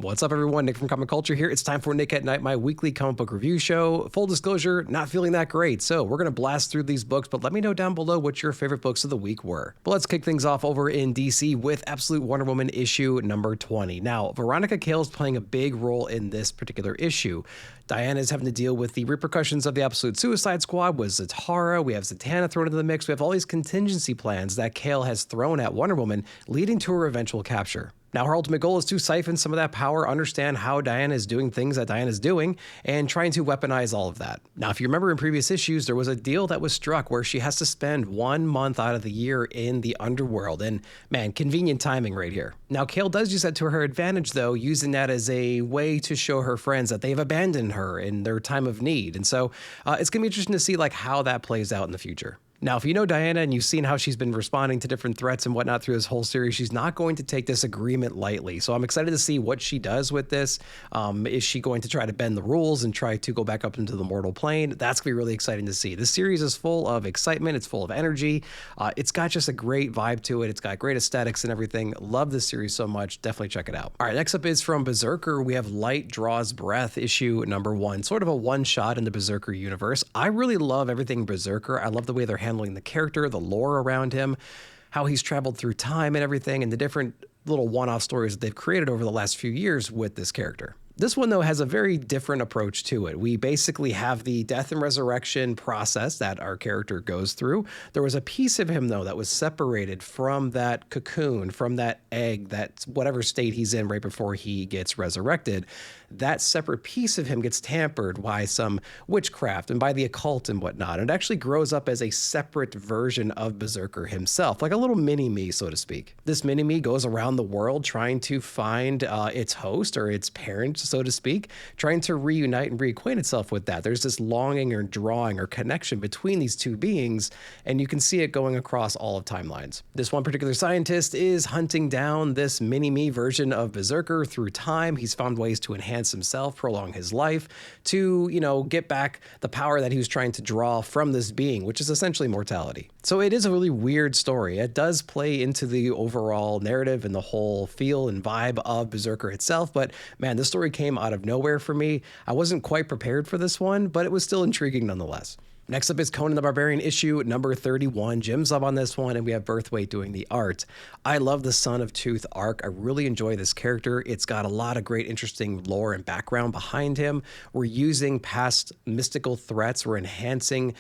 What's up, everyone? Nick from Comic Culture here. It's time for Nick at Night, my weekly comic book review show. Full disclosure, not feeling that great, so we're going to blast through these books, but let me know down below what your favorite books of the week were. But let's kick things off over in DC with Absolute Wonder Woman issue number 20. Now, Veronica Cale is playing a big role in this particular issue. Diana is having to deal with the repercussions of the Absolute Suicide Squad with Zatanna. We have Zatanna thrown into the mix. We have all these contingency plans that Cale has thrown at Wonder Woman, leading to her eventual capture. Now, her ultimate goal is to siphon some of that power, understand how Diana is doing things that Diana is doing, and trying to weaponize all of that. Now, if you remember in previous issues, there was a deal that was struck where she has to spend 1 month out of the year in the underworld. And man, convenient timing right here. Now, Cale does use that to her advantage, though, using that as a way to show her friends that they've abandoned her in their time of need. And so it's going to be interesting to see how that plays out in the future. Now, if you know Diana and you've seen how she's been responding to different threats and whatnot through this whole series, she's not going to take this agreement lightly. So I'm excited to see what she does with this. Is she going to try to bend the rules and try to go back up into the mortal plane? That's going to be really exciting to see. This series is full of excitement. It's full of energy. It's got just a great vibe to it. It's got great aesthetics and everything. Love this series so much. Definitely check it out. All right, next up is from Berserker. We have Light Draws Breath issue number 1, sort of a one-shot in the Berserker universe. I really love everything Berserker. I love the way they're handling the character, the lore around him, how he's traveled through time and everything, and the different little one-off stories that they've created over the last few years with this character. This one, though, has a very different approach to it. We basically have the death and resurrection process that our character goes through. There was a piece of him, though, that was separated from that cocoon, from that egg, that whatever state he's in right before he gets resurrected. That separate piece of him gets tampered by some witchcraft and by the occult and whatnot. It actually grows up as a separate version of Berserker himself, like a little mini-me, so to speak. This mini-me goes around the world trying to find its host or its parent, so to speak, trying to reunite and reacquaint itself with that. There's this longing or drawing or connection between these two beings, and you can see it going across all of timelines. This one particular scientist is hunting down this mini-me version of Berserker through time. He's found ways to enhance himself, prolong his life, to, get back the power that he was trying to draw from this being, which is essentially mortality. So it is a really weird story. It does play into the overall narrative and the whole feel and vibe of Berserker itself, but man, this story came out of nowhere for me. I wasn't quite prepared for this one, but it was still intriguing nonetheless. Next up is Conan the Barbarian issue number 31. Jim's up on this one, and we have Birthweight doing the art. I love the Son of Tooth arc. I really enjoy this character. It's got a lot of great, interesting lore and background behind him. We're using past mystical threats. We're enhancing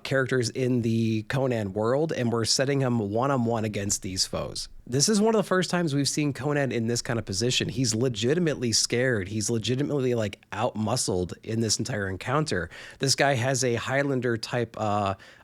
characters in the Conan world, and we're setting him one-on-one against these foes. This is one of the first times we've seen Conan in this kind of position. He's legitimately scared. He's legitimately out-muscled in this entire encounter. This guy has a Highlander type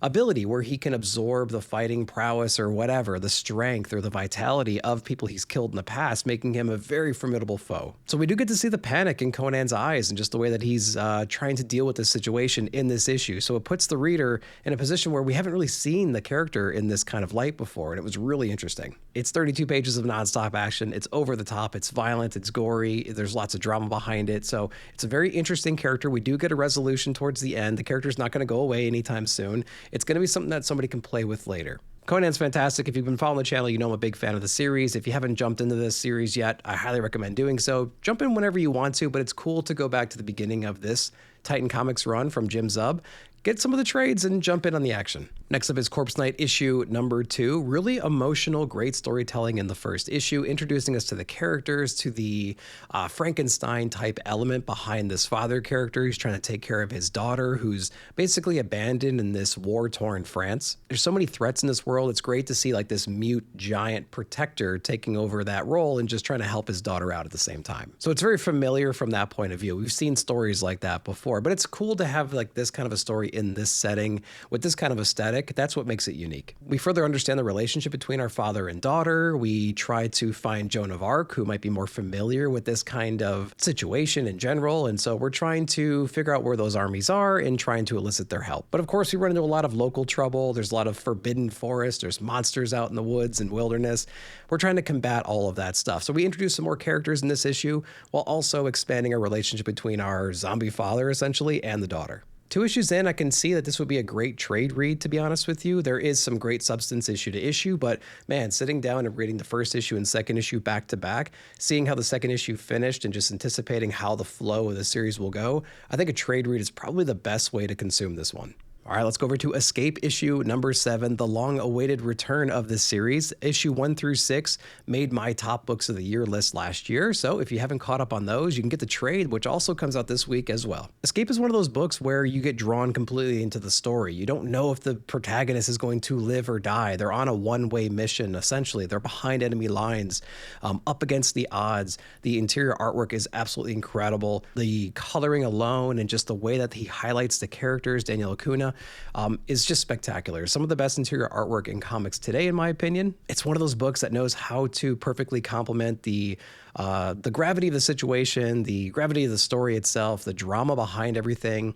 ability where he can absorb the fighting prowess or whatever, the strength or the vitality of people he's killed in the past, making him a very formidable foe. So we do get to see the panic in Conan's eyes and just the way that he's trying to deal with this situation in this issue. So it puts the reader in a position where we haven't really seen the character in this kind of light before, and it was really interesting. It's 32 pages of nonstop action. It's over the top. It's violent. It's gory. There's lots of drama behind it. So it's a very interesting character. We do get a resolution towards the end. The character's not going to go away anytime soon. It's going to be something that somebody can play with later. Conan's fantastic. If you've been following the channel, you know I'm a big fan of the series. If you haven't jumped into this series yet, I highly recommend doing so. Jump in whenever you want to, but it's cool to go back to the beginning of this Titan Comics run from Jim Zub. Get some of the trades and jump in on the action. Next up is Corpse Knight issue number 2. Really emotional, great storytelling in the first issue, introducing us to the characters, to the Frankenstein type element behind this father character. He's trying to take care of his daughter, who's basically abandoned in this war-torn France. There's so many threats in this world. It's great to see this mute giant protector taking over that role and just trying to help his daughter out at the same time. So it's very familiar from that point of view. We've seen stories like that before, but it's cool to have this kind of a story in this setting with this kind of aesthetic. That's what makes it unique. We further understand the relationship between our father and daughter. We try to find Joan of Arc, who might be more familiar with this kind of situation in general. And so we're trying to figure out where those armies are and trying to elicit their help. But of course, we run into a lot of local trouble. There's a lot of forbidden forest. There's monsters out in the woods and wilderness. We're trying to combat all of that stuff. So we introduce some more characters in this issue while also expanding our relationship between our zombie father, essentially, and the daughter. 2 issues in, I can see that this would be a great trade read, to be honest with you. There is some great substance issue to issue, but man, sitting down and reading the first issue and second issue back to back, seeing how the second issue finished and just anticipating how the flow of the series will go, I think a trade read is probably the best way to consume this one. All right, let's go over to Escape issue number 7, the long-awaited return of this series. Issue 1 through 6 made my top books of the year list last year, so if you haven't caught up on those, you can get the trade, which also comes out this week as well. Escape is one of those books where you get drawn completely into the story. You don't know if the protagonist is going to live or die. They're on a one-way mission, essentially. They're behind enemy lines, up against the odds. The interior artwork is absolutely incredible. The coloring alone and just the way that he highlights the characters, Daniel Acuna, is just spectacular. Some of the best interior artwork in comics today, in my opinion. It's one of those books that knows how to perfectly complement the gravity of the situation, the gravity of the story itself, the drama behind everything,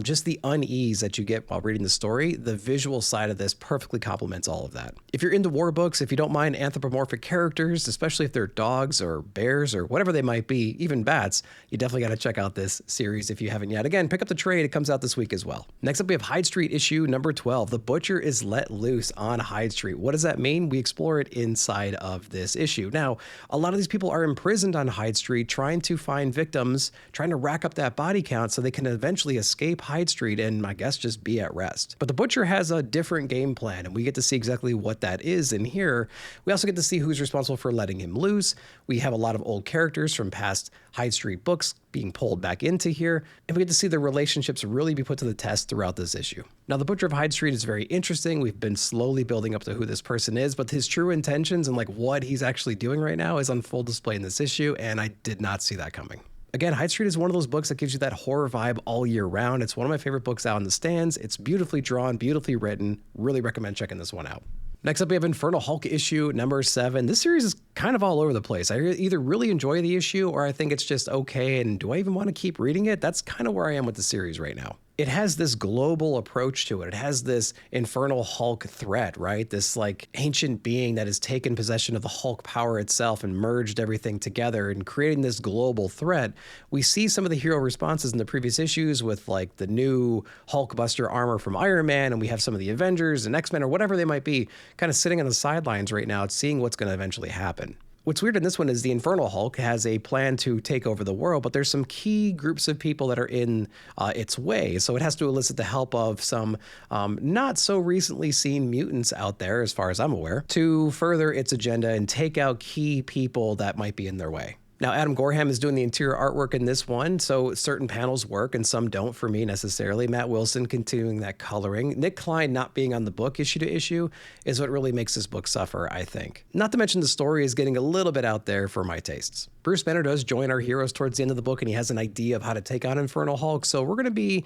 just the unease that you get while reading the story. The visual side of this perfectly complements all of that. If you're into war books, if you don't mind anthropomorphic characters, especially if they're dogs or bears or whatever they might be, even bats, you definitely got to check out this series if you haven't yet. Again, pick up the trade. It comes out this week as well. Next up, we have Hyde Street issue number 12. The Butcher is let loose on Hyde Street. What does that mean? We explore it inside of this issue. Now, a lot of these people are imprisoned on Hyde Street trying to find victims, trying to rack up that body count so they can eventually escape Hyde Street and, I guess, just be at rest. But the Butcher has a different game plan, and we get to see exactly what that is in here. We also get to see who's responsible for letting him loose. We have a lot of old characters from past Hyde Street books being pulled back into here, and we get to see the relationships really be put to the test throughout this issue. Now, the Butcher of Hyde Street is very interesting. We've been slowly building up to who this person is, but his true intentions and like what he's actually doing right now is on full display in this issue, and I did not see that coming. Again, Hyde Street is one of those books that gives you that horror vibe all year round. It's one of my favorite books out in the stands. It's beautifully drawn, beautifully written. Really recommend checking this one out. Next up, we have Infernal Hulk issue number 7. This series is kind of all over the place. I either really enjoy the issue or I think it's just okay, and do I even want to keep reading it? That's kind of where I am with the series right now. It has this global approach to it. It has this Infernal Hulk threat, right? This like ancient being that has taken possession of the Hulk power itself and merged everything together and creating this global threat. We see some of the hero responses in the previous issues with like the new Hulkbuster armor from Iron Man, and we have some of the Avengers and X-Men or whatever they might be kind of sitting on the sidelines right now, seeing what's going to eventually happen. What's weird in this one is the Infernal Hulk has a plan to take over the world, but there's some key groups of people that are in its way. So it has to elicit the help of some not so recently seen mutants out there, as far as I'm aware, to further its agenda and take out key people that might be in their way. Now, Adam Gorham is doing the interior artwork in this one, so certain panels work and some don't for me necessarily. Matt Wilson continuing that coloring. Nick Klein not being on the book issue to issue is what really makes this book suffer, I think. Not to mention the story is getting a little bit out there for my tastes. Bruce Banner does join our heroes towards the end of the book, and he has an idea of how to take on Infernal Hulk, so we're going to be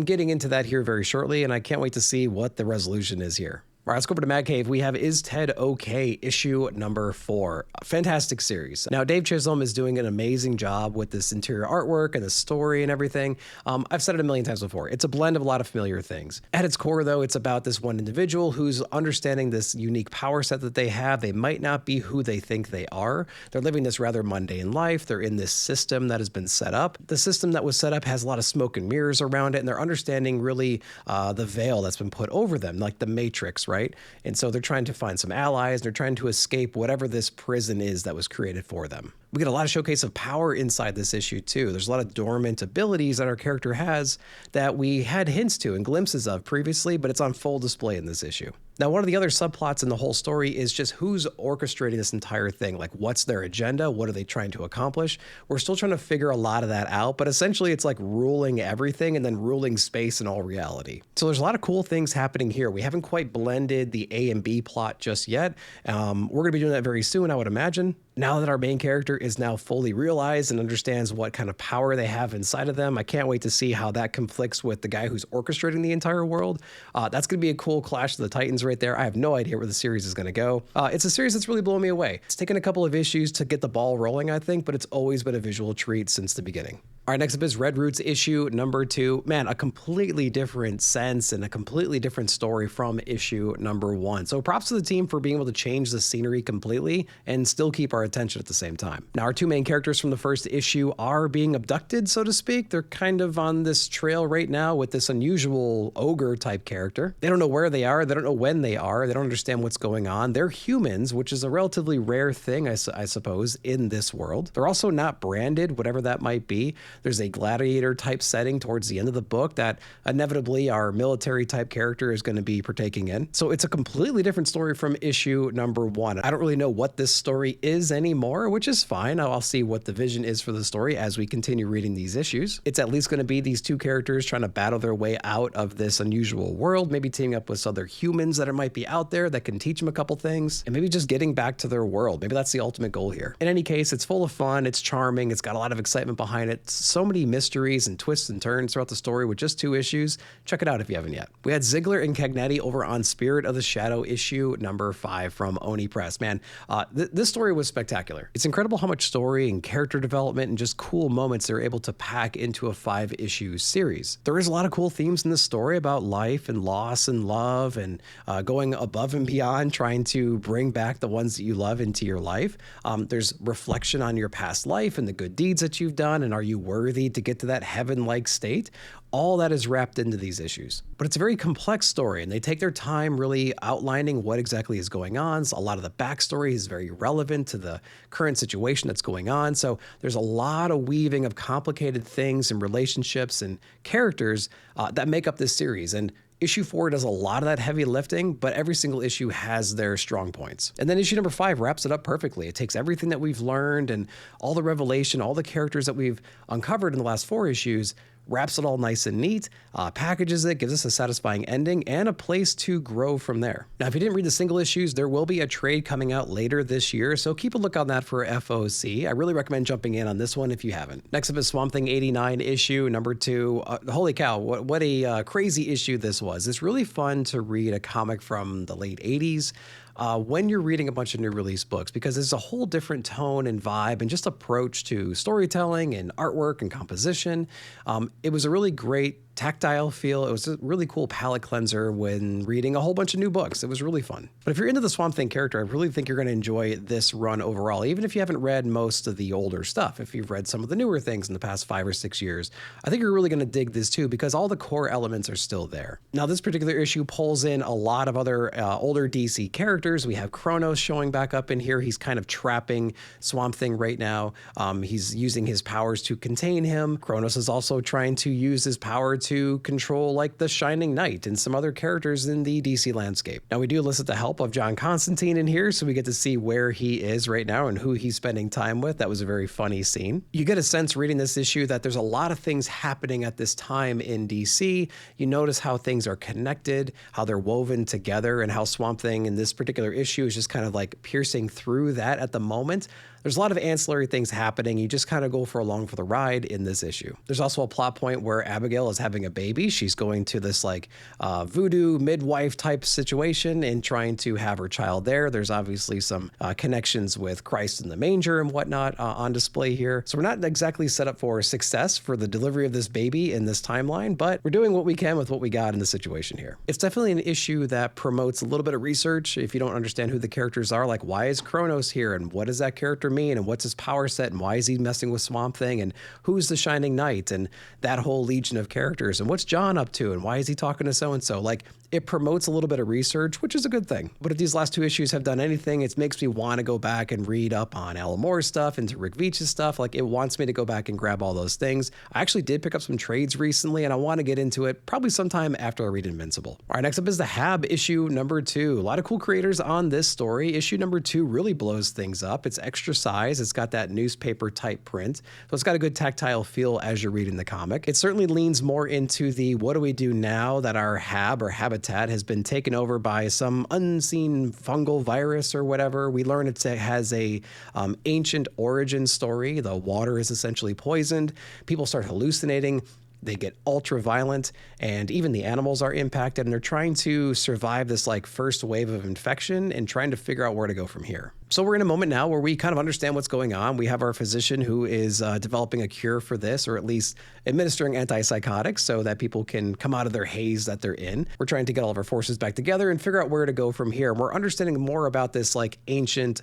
getting into that here very shortly, and I can't wait to see what the resolution is here. All right, let's go over to Mad Cave. We have Is Ted Okay? Issue number 4. Fantastic series. Now, Dave Chisholm is doing an amazing job with this interior artwork and the story and everything. I've said it a million times before. It's a blend of a lot of familiar things. At its core, though, it's about this one individual who's understanding this unique power set that they have. They might not be who they think they are. They're living this rather mundane life. They're in this system that has been set up. The system that was set up has a lot of smoke and mirrors around it, and they're understanding really the veil that's been put over them, like the Matrix, right? And so they're trying to find some allies. They're trying to escape whatever this prison is that was created for them. We get a lot of showcase of power inside this issue too. There's a lot of dormant abilities that our character has that we had hints to and glimpses of previously, but it's on full display in this issue. Now, one of the other subplots in the whole story is just who's orchestrating this entire thing. Like, what's their agenda? What are they trying to accomplish? We're still trying to figure a lot of that out, but essentially it's like ruling everything and then ruling space and all reality. So there's a lot of cool things happening here. We haven't quite blended the A and B plot just yet. We're going to be doing that very soon, I would imagine. Now that our main character is now fully realized and understands what kind of power they have inside of them, I can't wait to see how that conflicts with the guy who's orchestrating the entire world. That's going to be a cool clash of the Titans right there. I have no idea where the series is going to go. It's a series that's really blowing me away. It's taken a couple of issues to get the ball rolling, I think, but it's always been a visual treat since the beginning. All right, next up is Red Roots issue number 2. Man, a completely different sense and a completely different story from issue number 1. So props to the team for being able to change the scenery completely and still keep our attention at the same time. Now, our 2 main characters from the first issue are being abducted, so to speak. They're kind of on this trail right now with this unusual ogre type character. They don't know where they are. They don't know when they are. They don't understand what's going on. They're humans, which is a relatively rare thing, I suppose, in this world. They're also not branded, whatever that might be. There's a gladiator type setting towards the end of the book that inevitably our military type character is going to be partaking in. So it's a completely different story from issue number 1. I don't really know what this story is anymore, which is fine. I'll see what the vision is for the story as we continue reading these issues. It's at least going to be these 2 characters trying to battle their way out of this unusual world, maybe teaming up with other humans that might be out there that can teach them a couple things, and maybe just getting back to their world. Maybe that's the ultimate goal here. In any case, it's full of fun, it's charming, it's got a lot of excitement behind it. So many mysteries and twists and turns throughout the story with just 2 issues. Check it out if you haven't yet. We had Ziegler and Cagnetti over on Spirit of the Shadow issue number 5 from Oni Press. Man, this story was spectacular. It's incredible how much story and character development and just cool moments they're able to pack into a 5-issue series. There is a lot of cool themes in this story about life and loss and love and going above and beyond, trying to bring back the ones that you love into your life. There's reflection on your past life and the good deeds that you've done, and are you worthy to get to that heaven-like state? All that is wrapped into these issues. But it's a very complex story, and they take their time really outlining what exactly is going on. So a lot of the backstory is very relevant to the current situation that's going on. So there's a lot of weaving of complicated things and relationships and characters that make up this series. And issue 4 does a lot of that heavy lifting, but every single issue has their strong points. And then issue number 5 wraps it up perfectly. It takes everything that we've learned and all the revelation, all the characters that we've uncovered in the last 4 issues, wraps it all nice and neat, packages it, gives us a satisfying ending, and a place to grow from there. Now, if you didn't read the single issues, there will be a trade coming out later this year, so keep a look on that for FOC. I really recommend jumping in on this one if you haven't. Next up is Swamp Thing 89 issue number 2. Holy cow, what a crazy issue this was. It's really fun to read a comic from the late 80s. When you're reading a bunch of new release books, because there's a whole different tone and vibe and just approach to storytelling and artwork and composition. It was a really great tactile feel. It was a really cool palate cleanser when reading a whole bunch of new books. It was really fun. But if you're into the Swamp Thing character, I really think you're going to enjoy this run overall, even if you haven't read most of the older stuff. If you've read some of the newer things in the past 5 or 6 years, I think you're really going to dig this too, because all the core elements are still there. Now, this particular issue pulls in a lot of other older DC characters. We have Kronos showing back up in here. He's kind of trapping Swamp Thing right now. He's using his powers to contain him. Kronos is also trying to use his power to control like the Shining Knight and some other characters in the DC landscape. Now, we do elicit the help of John Constantine in here, so we get to see where he is right now and who he's spending time with. That was a very funny scene. You get a sense reading this issue that there's a lot of things happening at this time in DC. You notice how things are connected, how they're woven together, and how Swamp Thing in this particular issue is just kind of like piercing through that at the moment. There's a lot of ancillary things happening. You just kind of go along for the ride in this issue. There's also a plot point where Abigail is having a baby. She's going to this like voodoo midwife type situation and trying to have her child there. There's obviously some connections with Christ in the manger and whatnot on display here. So we're not exactly set up for success for the delivery of this baby in this timeline, but we're doing what we can with what we got in the situation here. It's definitely an issue that promotes a little bit of research. If you don't understand who the characters are, like why is Kronos here and what does that character mean and what's his power set and why is he messing with Swamp Thing and who's the Shining Knight and that whole legion of characters and what's John up to and why is he talking to so-and-so. Like, it promotes a little bit of research, which is a good thing. But if these last 2 issues have done anything, it makes me want to go back and read up on Alan Moore's stuff and to Rick Veitch's stuff. Like, it wants me to go back and grab all those things. I actually did pick up some trades recently, and I want to get into it probably sometime after I read Invincible. All right, next up is the Hab issue number 2. A lot of cool creators on this story. Issue number 2 really blows things up. It's extra size. It's got that newspaper type print. So it's got a good tactile feel as you're reading the comic. It certainly leans more into the what do we do now that our Hab or habitat has been taken over by some unseen fungal virus or whatever. We learn it has a ancient origin story. The water is essentially poisoned. People start hallucinating. They get ultra violent, and even the animals are impacted, and they're trying to survive this like first wave of infection and trying to figure out where to go from here. So we're in a moment now where we kind of understand what's going on. We have our physician who is developing a cure for this, or at least administering antipsychotics so that people can come out of their haze that they're in. We're trying to get all of our forces back together and figure out where to go from here. And we're understanding more about this like ancient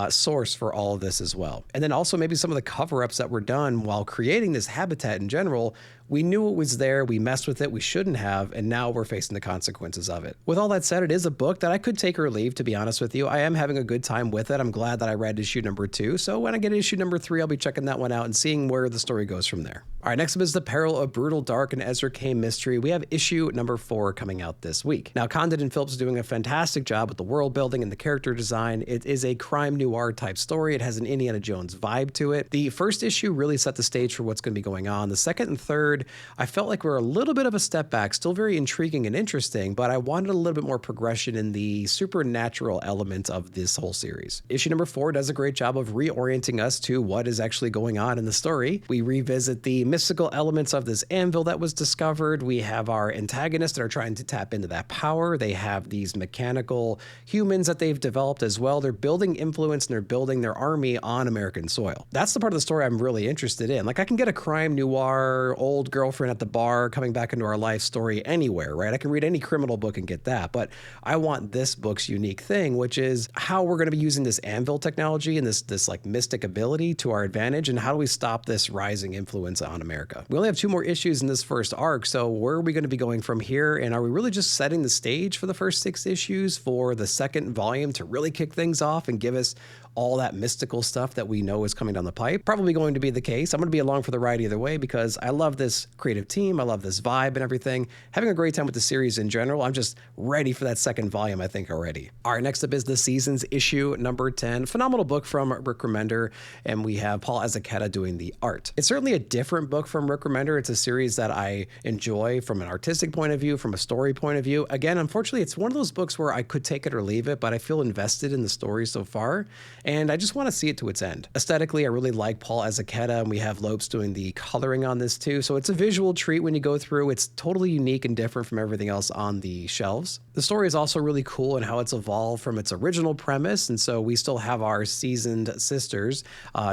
source for all of this as well. And then also maybe some of the cover-ups that were done while creating this habitat in general. We knew it was there, we messed with it, we shouldn't have, and now we're facing the consequences of it. With all that said, it is a book that I could take or leave, to be honest with you. I am having a good time with it. I'm glad that I read issue number 2, so when I get issue number 3, I'll be checking that one out and seeing where the story goes from there. All right, next up is The Peril, a brutal, dark, and Ezra K. mystery. We have issue number 4 coming out this week. Now, Condon and Phillips are doing a fantastic job with the world building and the character design. It is a crime noir type story. It has an Indiana Jones vibe to it. The first issue really set the stage for what's going to be going on. The second and third, I felt like we're a little bit of a step back, still very intriguing and interesting, but I wanted a little bit more progression in the supernatural element of this whole series. Issue number 4 does a great job of reorienting us to what is actually going on in the story. We revisit the mystical elements of this anvil that was discovered. We have our antagonists that are trying to tap into that power. They have these mechanical humans that they've developed as well. They're building influence and they're building their army on American soil. That's the part of the story I'm really interested in. Like, I can get a crime noir, old girlfriend at the bar coming back into our life story anywhere, right? I can read any criminal book and get that, but I want this book's unique thing, which is how we're going to be using this anvil technology and this like mystic ability to our advantage, and how do we stop this rising influence on America? We only have 2 more issues in this first arc, so where are we going to be going from here? And are we really just setting the stage for the first 6 issues for the second volume to really kick things off and give us all that mystical stuff that we know is coming down the pipe? Probably going to be the case. I'm going to be along for the ride either way because I love this creative team. I love this vibe and everything. Having a great time with the series in general. I'm just ready for that second volume, I think, already. All right, next up is The Seasons, issue number 10. Phenomenal book from Rick Remender, and we have Paul Azaceta doing the art. It's certainly a different book from Rick Remender. It's a series that I enjoy from an artistic point of view, from a story point of view. Again, unfortunately, it's one of those books where I could take it or leave it, but I feel invested in the story so far, and I just want to see it to its end. Aesthetically, I really like Paul Azaceta, and we have Lopes doing the coloring on this too, so it's a visual treat when you go through. It's totally unique and different from everything else on the shelves. The story is also really cool in how it's evolved from its original premise, and so we still have our seasoned sisters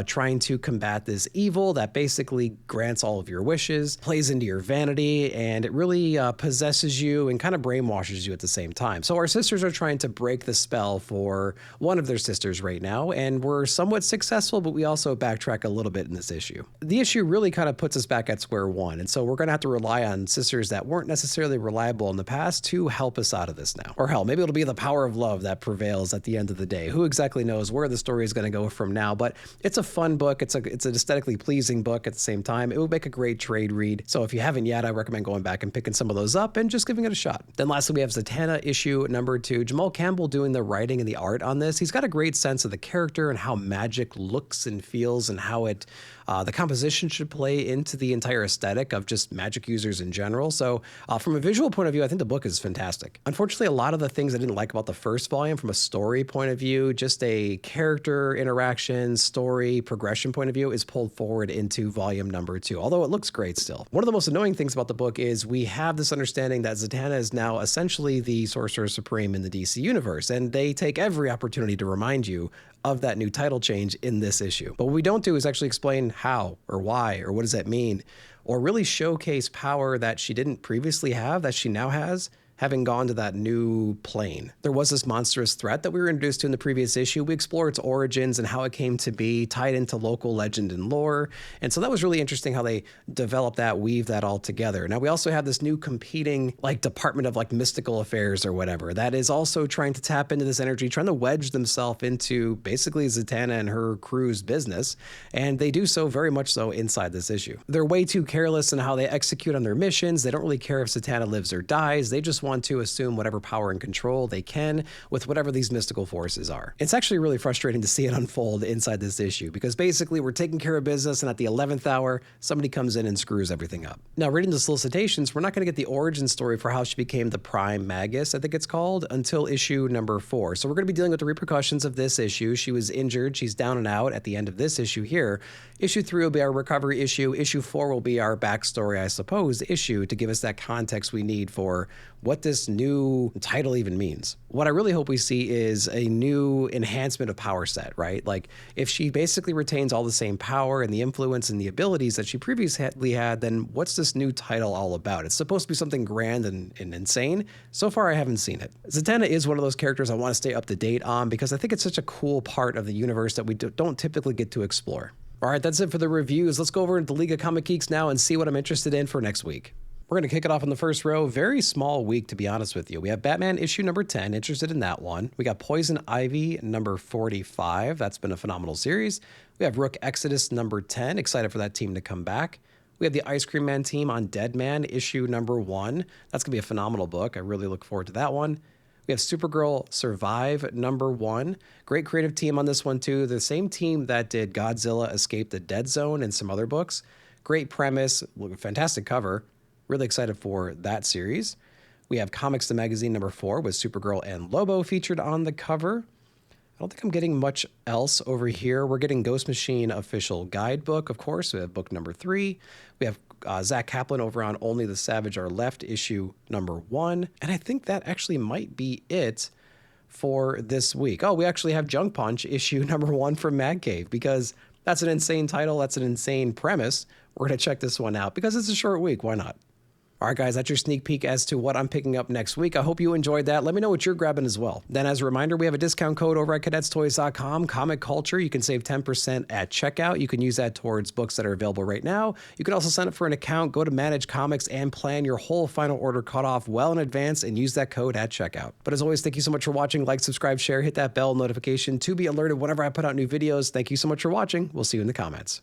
trying to combat this evil that basically grants all of your wishes, plays into your vanity, and it really possesses you and kind of brainwashes you at the same time. So our sisters are trying to break the spell for one of their sisters right now, and we're somewhat successful, but we also backtrack a little bit in this issue. The issue really kind of puts us back at square one, and so we're going to have to rely on sisters that weren't necessarily reliable in the past to help us out of this now. Or hell, maybe it'll be the power of love that prevails at the end of the day. Who exactly knows where the story is going to go from now, but it's a fun book. It's an aesthetically pleasing book at the same time. It would make a great trade read. So if you haven't yet, I recommend going back and picking some of those up and just giving it a shot. Then lastly, we have Zatanna issue number 2. Jamal Campbell doing the writing and the art on this. He's got a great sense of the character and how magic looks and feels and how it the composition should play into the entire aesthetic of just magic users in general. So from a visual point of view, I think the book is fantastic. Unfortunately, a lot of the things I didn't like about the first volume from a story point of view, just a character interaction, story, progression point of view, is pulled forward into volume number 2, although it looks great still. One of the most annoying things about the book is we have this understanding that Zatanna is now essentially the Sorcerer Supreme in the DC universe, and they take every opportunity to remind you of that new title change in this issue. But what we don't do is actually explain how or why or what does that mean, or really showcase power that she didn't previously have that she now has, having gone to that new plane. There was this monstrous threat that we were introduced to in the previous issue. We explore its origins and how it came to be, tied into local legend and lore. And so that was really interesting how they developed that, weave that all together. Now we also have this new competing like department of like mystical affairs or whatever that is also trying to tap into this energy, trying to wedge themselves into basically Zatanna and her crew's business. And they do so very much so inside this issue. They're way too careless in how they execute on their missions. They don't really care if Zatanna lives or dies. They just want to assume whatever power and control they can with whatever these mystical forces are. It's actually really frustrating to see it unfold inside this issue because basically we're taking care of business and at the 11th hour, somebody comes in and screws everything up. Now, reading the solicitations, we're not going to get the origin story for how she became the Prime Magus, I think it's called, until issue number 4. So we're going to be dealing with the repercussions of this issue. She was injured. She's down and out at the end of this issue here. Issue 3 will be our recovery issue. Issue 4 will be our backstory, I suppose, issue to give us that context we need for what what this new title even means. What I really hope we see is a new enhancement of power set, right? Like if she basically retains all the same power and the influence and the abilities that she previously had, then what's this new title all about? It's supposed to be something grand and insane. So far, I haven't seen it. Zatanna is one of those characters I want to stay up to date on because I think it's such a cool part of the universe that we don't typically get to explore. All right, that's it for the reviews. Let's go over into the League of Comic Geeks now and see what I'm interested in for next week. We're going to kick it off in the first row. Very small week, to be honest with you. We have Batman issue number 10, interested in that one. We got Poison Ivy number 45. That's been a phenomenal series. We have Rook Exodus number 10. Excited for that team to come back. We have the Ice Cream Man team on Dead Man issue number 1. That's going to be a phenomenal book. I really look forward to that one. We have Supergirl Survive number 1. Great creative team on this one too. The same team that did Godzilla Escape the Dead Zone and some other books. Great premise, fantastic cover. Really excited for that series. We have Comics the Magazine number 4 with Supergirl and Lobo featured on the cover. I don't think I'm getting much else over here. We're getting Ghost Machine official guidebook, of course. We have book number 3. We have Zach Kaplan over on Only the Savage Are Left issue number 1. And I think that actually might be it for this week. Oh, we actually have Junk Punch issue number 1 from Mad Cave because that's an insane title. That's an insane premise. We're going to check this one out because it's a short week. Why not? All right, guys, that's your sneak peek as to what I'm picking up next week. I hope you enjoyed that. Let me know what you're grabbing as well. Then as a reminder, we have a discount code over at cadetstoys.com, Comic Culture. You can save 10% at checkout. You can use that towards books that are available right now. You can also sign up for an account, go to Manage Comics, and plan your whole final order cutoff well in advance and use that code at checkout. But as always, thank you so much for watching. Like, subscribe, share, hit that bell notification to be alerted whenever I put out new videos. Thank you so much for watching. We'll see you in the comments.